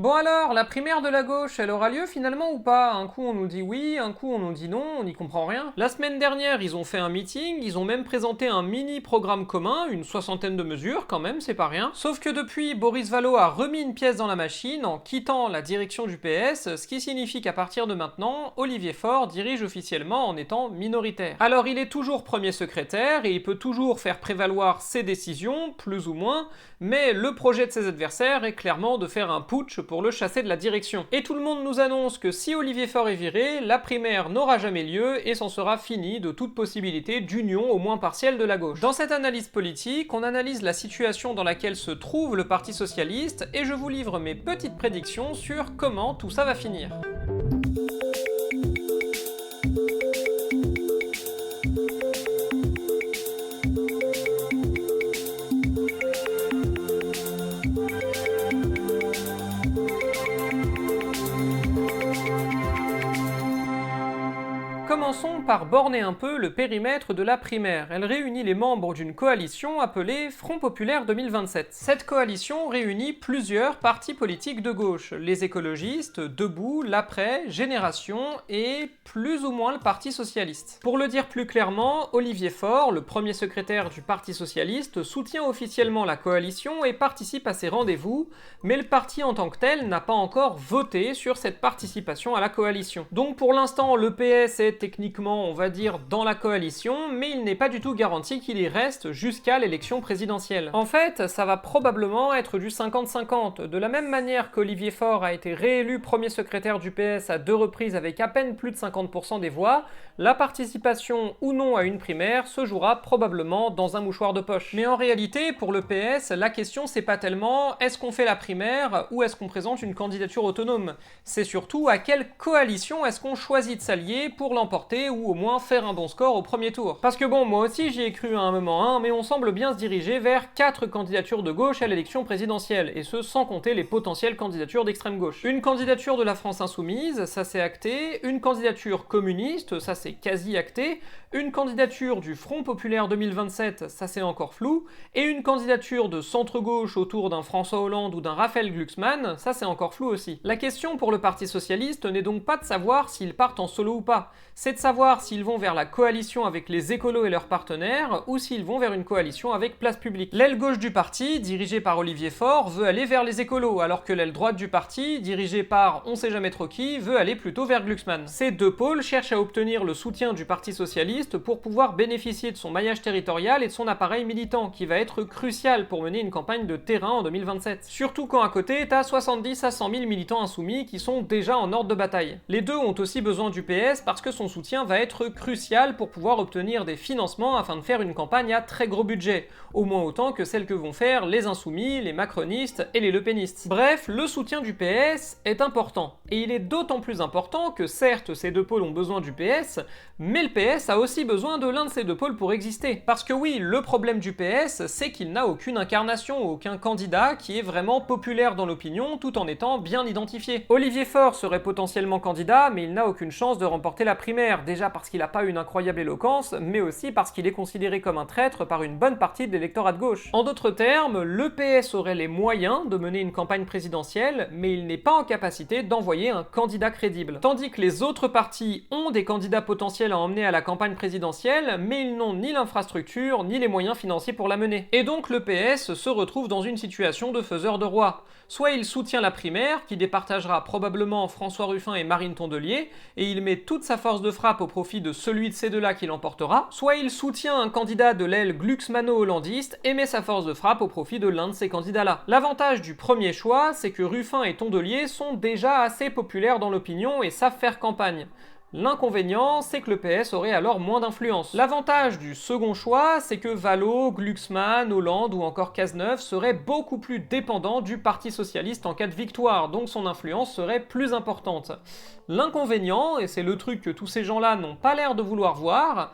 Bon alors, la primaire de la gauche, elle aura lieu finalement ou pas? Un coup on nous dit oui, un coup on nous dit non, on n'y comprend rien. La semaine dernière, ils ont fait un meeting, ils ont même présenté un mini programme commun, une soixantaine de mesures quand même, c'est pas rien. Sauf que depuis, Boris Vallaud a remis une pièce dans la machine en quittant la direction du PS, ce qui signifie qu'à partir de maintenant, Olivier Faure dirige officiellement en étant minoritaire. Alors il est toujours premier secrétaire et il peut toujours faire prévaloir ses décisions, plus ou moins, mais le projet de ses adversaires est clairement de faire un putsch pour le chasser de la direction. Et tout le monde nous annonce que si Olivier Faure est viré, la primaire n'aura jamais lieu et s'en sera fini de toute possibilité d'union au moins partielle de la gauche. Dans cette analyse politique, on analyse la situation dans laquelle se trouve le Parti Socialiste et je vous livre mes petites prédictions sur comment tout ça va finir. Commençons par borner un peu le périmètre de la primaire. Elle réunit les membres d'une coalition appelée Front Populaire 2027. Cette coalition réunit plusieurs partis politiques de gauche, les écologistes, Debout, L'Après, Génération et plus ou moins le Parti Socialiste. Pour le dire plus clairement, Olivier Faure, le premier secrétaire du Parti Socialiste, soutient officiellement la coalition et participe à ses rendez-vous, mais le parti en tant que tel n'a pas encore voté sur cette participation à la coalition. Donc pour l'instant, le PS est techniquement, on va dire, dans la coalition, mais il n'est pas du tout garanti qu'il y reste jusqu'à l'élection présidentielle. En fait, ça va probablement être du 50-50, de la même manière qu'Olivier Faure a été réélu premier secrétaire du PS à 2 reprises avec à peine plus de 50% des voix, la participation ou non à une primaire se jouera probablement dans un mouchoir de poche. Mais en réalité, pour le PS, la question c'est pas tellement est-ce qu'on fait la primaire ou est-ce qu'on présente une candidature autonome, c'est surtout à quelle coalition est-ce qu'on choisit de s'allier pour l'emporter ou au moins faire un bon score au premier tour. Parce que bon, moi aussi j'y ai cru à un moment, mais on semble bien se diriger vers 4 candidatures de gauche à l'élection présidentielle, et ce sans compter les potentielles candidatures d'extrême gauche. Une candidature de la France Insoumise, ça c'est acté, une candidature communiste, ça c'est quasi acté, une candidature du Front Populaire 2027, ça c'est encore flou, et une candidature de centre-gauche autour d'un François Hollande ou d'un Raphaël Glucksmann, ça c'est encore flou aussi. La question pour le Parti Socialiste n'est donc pas de savoir s'ils partent en solo ou pas, c'est de savoir s'ils vont vers la coalition avec les écolos et leurs partenaires, ou s'ils vont vers une coalition avec Place Publique. L'aile gauche du parti, dirigée par Olivier Faure, veut aller vers les écolos, alors que l'aile droite du parti, dirigée par on sait jamais trop qui, veut aller plutôt vers Glucksmann. Ces deux pôles cherchent à obtenir le soutien du Parti Socialiste pour pouvoir bénéficier de son maillage territorial et de son appareil militant, qui va être crucial pour mener une campagne de terrain en 2027. Surtout quand à côté, t'as 70 à 100 000 militants insoumis qui sont déjà en ordre de bataille. Les deux ont aussi besoin du PS parce que son soutien va être crucial pour pouvoir obtenir des financements afin de faire une campagne à très gros budget, au moins autant que celle que vont faire les insoumis, les macronistes et les lepénistes. Bref, le soutien du PS est important, et il est d'autant plus important que certes ces deux pôles ont besoin du PS, mais le PS a aussi besoin de l'un de ces deux pôles pour exister. Parce que oui, le problème du PS, c'est qu'il n'a aucune incarnation, aucun candidat qui est vraiment populaire dans l'opinion tout en étant bien identifié. Olivier Faure serait potentiellement candidat, mais il n'a aucune chance de remporter la primaire, déjà parce qu'il n'a pas une incroyable éloquence, mais aussi parce qu'il est considéré comme un traître par une bonne partie de l'électorat de gauche. En d'autres termes, le PS aurait les moyens de mener une campagne présidentielle, mais il n'est pas en capacité d'envoyer un candidat crédible. Tandis que les autres partis ont des candidats potentiels à emmener à la campagne présidentielle, mais ils n'ont ni l'infrastructure, ni les moyens financiers pour la mener. Et donc le PS se retrouve dans une situation de faiseur de roi. Soit il soutient la primaire, qui départagera probablement François Ruffin et Marine Tondelier, et il met toute sa force de frappe au profit de celui de ces deux-là qui l'emportera, soit il soutient un candidat de l'aile glucksmano-hollandiste et met sa force de frappe au profit de l'un de ces candidats-là. L'avantage du premier choix, c'est que Ruffin et Tondelier sont déjà assez populaires dans l'opinion et savent faire campagne. L'inconvénient, c'est que le PS aurait alors moins d'influence. L'avantage du second choix, c'est que Vallaud, Glucksmann, Hollande ou encore Cazeneuve seraient beaucoup plus dépendants du Parti Socialiste en cas de victoire, donc son influence serait plus importante. L'inconvénient, et c'est le truc que tous ces gens-là n'ont pas l'air de vouloir voir,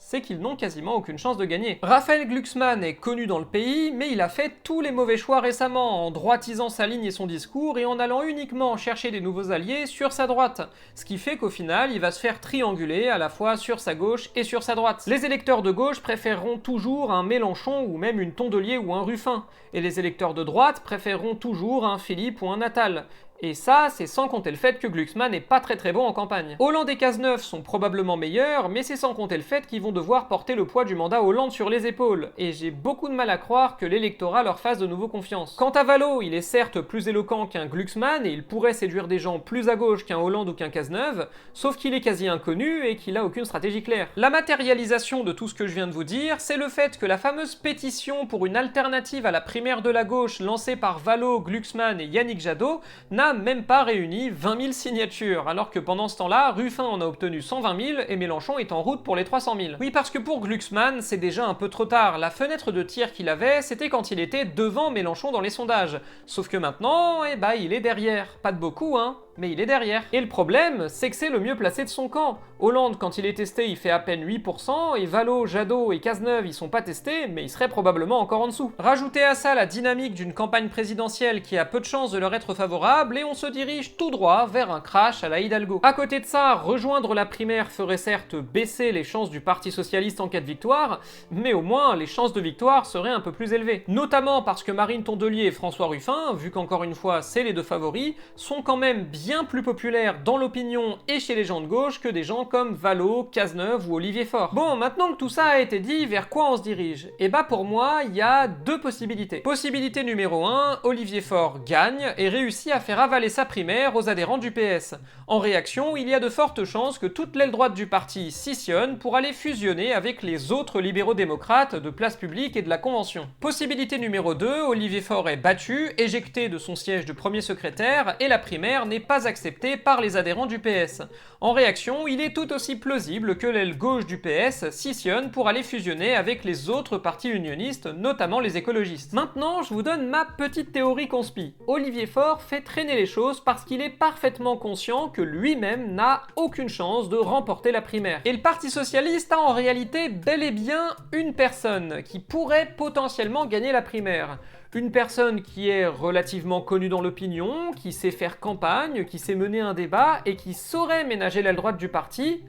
c'est qu'ils n'ont quasiment aucune chance de gagner. Raphaël Glucksmann est connu dans le pays, mais il a fait tous les mauvais choix récemment, en droitisant sa ligne et son discours et en allant uniquement chercher des nouveaux alliés sur sa droite. Ce qui fait qu'au final, il va se faire trianguler à la fois sur sa gauche et sur sa droite. Les électeurs de gauche préféreront toujours un Mélenchon ou même une Tondelier ou un Ruffin, et les électeurs de droite préféreront toujours un Philippe ou un Attal. Et ça, c'est sans compter le fait que Glucksmann est pas très bon en campagne. Hollande et Cazeneuve sont probablement meilleurs, mais c'est sans compter le fait qu'ils vont devoir porter le poids du mandat Hollande sur les épaules, et j'ai beaucoup de mal à croire que l'électorat leur fasse de nouveau confiance. Quant à Vallot, il est certes plus éloquent qu'un Glucksmann, et il pourrait séduire des gens plus à gauche qu'un Hollande ou qu'un Cazeneuve, sauf qu'il est quasi inconnu et qu'il a aucune stratégie claire. La matérialisation de tout ce que je viens de vous dire, c'est le fait que la fameuse pétition pour une alternative à la primaire de la gauche lancée par Vallot, Glucksmann et Yannick Jadot n'a même pas réuni 20 000 signatures, alors que pendant ce temps-là, Ruffin en a obtenu 120 000 et Mélenchon est en route pour les 300 000. Oui, parce que pour Glucksmann, c'est déjà un peu trop tard. La fenêtre de tir qu'il avait, c'était quand il était devant Mélenchon dans les sondages. Sauf que maintenant, eh bah, il est derrière. Pas de beaucoup, hein, mais il est derrière. Et le problème, c'est que c'est le mieux placé de son camp. Hollande, quand il est testé, il fait à peine 8%, et Vallot, Jadot et Cazeneuve, ils sont pas testés, mais ils seraient probablement encore en dessous. Rajoutez à ça la dynamique d'une campagne présidentielle qui a peu de chances de leur être favorable, et on se dirige tout droit vers un crash à la Hidalgo. À côté de ça, rejoindre la primaire ferait certes baisser les chances du Parti Socialiste en cas de victoire, mais au moins les chances de victoire seraient un peu plus élevées. Notamment parce que Marine Tondelier et François Ruffin, vu qu'encore une fois c'est les deux favoris, sont quand même bien plus populaires dans l'opinion et chez les gens de gauche que des gens comme Vallot, Cazeneuve ou Olivier Faure. Bon, maintenant que tout ça a été dit, vers quoi on se dirige? Et bah pour moi, il y a deux possibilités. Possibilité numéro 1, Olivier Faure gagne et réussit à faire avaler sa primaire aux adhérents du PS. En réaction, il y a de fortes chances que toute l'aile droite du parti scissionne pour aller fusionner avec les autres libéraux-démocrates de Place Publique et de la Convention. Possibilité numéro 2, Olivier Faure est battu, éjecté de son siège de premier secrétaire et la primaire n'est pas acceptée par les adhérents du PS. En réaction, il est tout aussi plausible que l'aile gauche du PS scissionne pour aller fusionner avec les autres partis unionistes, notamment les écologistes. Maintenant, je vous donne ma petite théorie conspi. Olivier Faure fait traîner les choses parce qu'il est parfaitement conscient que lui-même n'a aucune chance de remporter la primaire. Et le Parti Socialiste a en réalité bel et bien une personne qui pourrait potentiellement gagner la primaire. Une personne qui est relativement connue dans l'opinion, qui sait faire campagne, qui sait mener un débat et qui saurait ménager l'aile droite du parti.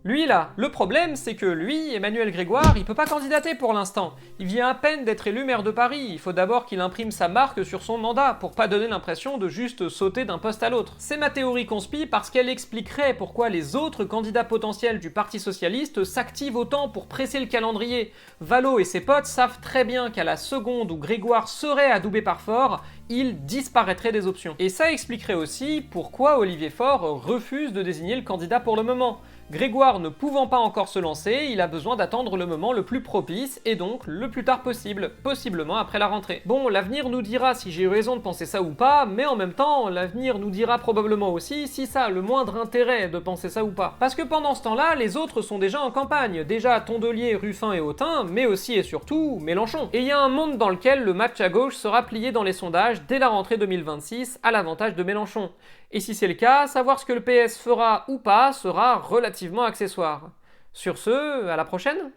Lui là, le problème c'est que lui, Emmanuel Grégoire, il peut pas candidater pour l'instant. Il vient à peine d'être élu maire de Paris, il faut d'abord qu'il imprime sa marque sur son mandat pour pas donner l'impression de juste sauter d'un poste à l'autre. C'est ma théorie conspi parce qu'elle expliquerait pourquoi les autres candidats potentiels du Parti Socialiste s'activent autant pour presser le calendrier. Vallot et ses potes savent très bien qu'à la seconde où Grégoire serait adoubé par Faure, il disparaîtrait des options. Et ça expliquerait aussi pourquoi Olivier Faure refuse de désigner le candidat pour le moment. Grégoire ne pouvant pas encore se lancer, il a besoin d'attendre le moment le plus propice et donc le plus tard possible, possiblement après la rentrée. Bon, l'avenir nous dira si j'ai eu raison de penser ça ou pas, mais en même temps, l'avenir nous dira probablement aussi si ça a le moindre intérêt de penser ça ou pas. Parce que pendant ce temps-là, les autres sont déjà en campagne, déjà Tondelier, Ruffin et Autain, mais aussi et surtout Mélenchon. Et il y a un monde dans lequel le match à gauche sera plié dans les sondages dès la rentrée 2026 à l'avantage de Mélenchon. Et si c'est le cas, savoir ce que le PS fera ou pas sera relativement accessoire. Sur ce, à la prochaine!